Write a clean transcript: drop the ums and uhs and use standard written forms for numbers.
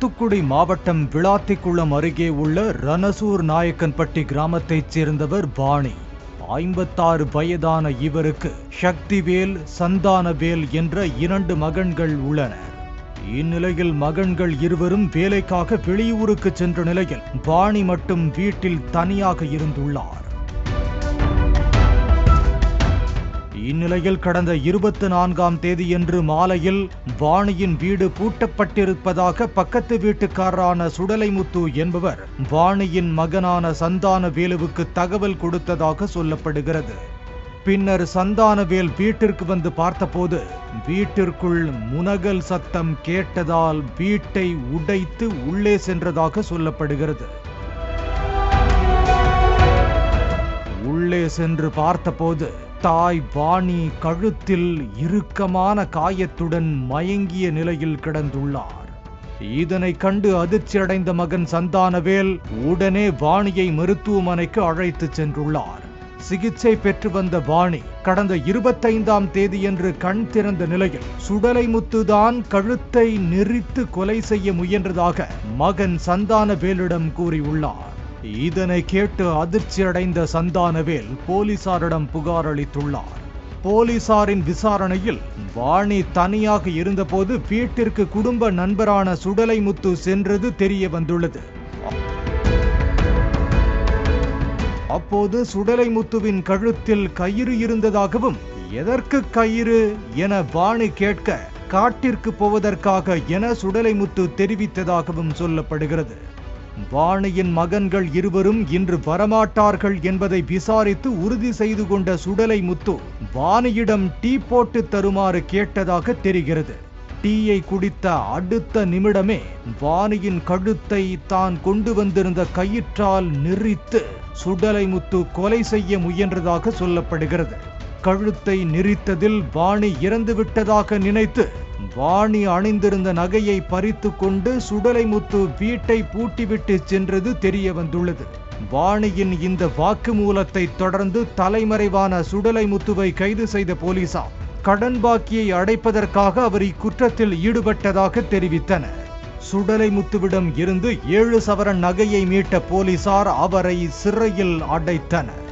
தூத்துக்குடி மாவட்டம் விளாத்திக்குளம் அருகே உள்ள ரணசூர் நாயக்கன்பட்டி கிராமத்தைச் சேர்ந்தவர் வாணி. 56 வயதான இவருக்கு சக்திவேல், சந்தானவேல் என்ற 2 மகன்கள் உள்ளனர். இந்நிலையில் மகன்கள் இருவரும் வேலைக்காக வெளியூருக்கு சென்ற நிலையில் வாணி மட்டும் வீட்டில் தனியாக இருந்துள்ளார். இந்நிலையில் கடந்த 24ஆம் தேதியன்று மாலையில் வாணியின் வீடு பூட்டப்பட்டிருப்பதாக பக்கத்து வீட்டுக்காரரான சுடலைமுத்து என்பவர் வாணியின் மகனான சந்தானவேலுவுக்கு தகவல் கொடுத்ததாக சொல்லப்படுகிறது. பின்னர் சந்தானவேல் வீட்டிற்கு வந்து பார்த்தபோது வீட்டிற்குள் முனகல் சத்தம் கேட்டதால் வீட்டை உடைத்து உள்ளே சென்றதாக சொல்லப்படுகிறது. உள்ளே சென்று பார்த்தபோது தாய் வாணி கழுத்தில் இறுக்கமான காயத்துடன் மயங்கிய நிலையில் கிடந்துள்ளார். இதனை கண்டு அதிர்ச்சியடைந்த மகன் சந்தானவேல் உடனே வாணியை மருத்துவமனைக்கு அழைத்து சென்றுள்ளார். சிகிச்சை பெற்று வந்த வாணி கடந்த 25ஆம் தேதியன்று கண் திறந்த நிலையில் சுடலைமுத்துதான் கழுத்தை நெரித்து கொலை செய்ய முயன்றதாக மகன் சந்தானவேலிடம் கூறியுள்ளார். இதனை கேட்டு அதிர்ச்சியடைந்த சந்தானவேல் போலீசாரிடம் புகார் அளித்துள்ளார். போலீசாரின் விசாரணையில் வாணி தனியாக இருந்தபோது வீட்டிற்கு குடும்ப நண்பரான சுடலைமுத்து சென்றது தெரிய வந்துள்ளது. அப்போது சுடலைமுத்துவின் கழுத்தில் கயிறு இருந்ததாகவும், எதற்கு கயிறு என வாணி கேட்க, காட்டிற்கு போவதற்காக என சுடலைமுத்து தெரிவித்ததாகவும் சொல்லப்படுகிறது. வாணியின் மகன்கள் இருவரும் இன்று வரமாட்டார்கள் என்பதை விசாரித்து உறுதி செய்து கொண்ட சுடலைமுத்து வாணியிடம் டீ போட்டு தருமாறு கேட்டதாக தெரிகிறது. டீயை குடித்த அடுத்த நிமிடமே வாணியின் கழுத்தை தான் கொண்டு வந்திருந்த கயிற்றால் நெரித்து சுடலைமுத்து கொலை செய்ய முயன்றதாக சொல்லப்படுகிறது. கழுத்தை நெரித்ததில் வாணி இறந்துவிட்டதாக நினைத்து வாணி அணிந்திருந்த நகையை பறித்து கொண்டு சுடலைமுத்து வீட்டை பூட்டிவிட்டு சென்றது தெரிய வந்துள்ளது. வாணியின் இந்த வாக்குமூலத்தை தொடர்ந்து தலைமறைவான சுடலைமுத்துவை கைது செய்த போலீசார் கடன் பாக்கியை அடைப்பதற்காக அவர் இக்குற்றத்தில் ஈடுபட்டதாக தெரிவித்தனர். சுடலைமுத்துவிடம் இருந்து 7 சவரன் நகையை மீட்ட போலீசார் அவரை சிறையில் அடைத்தனர்.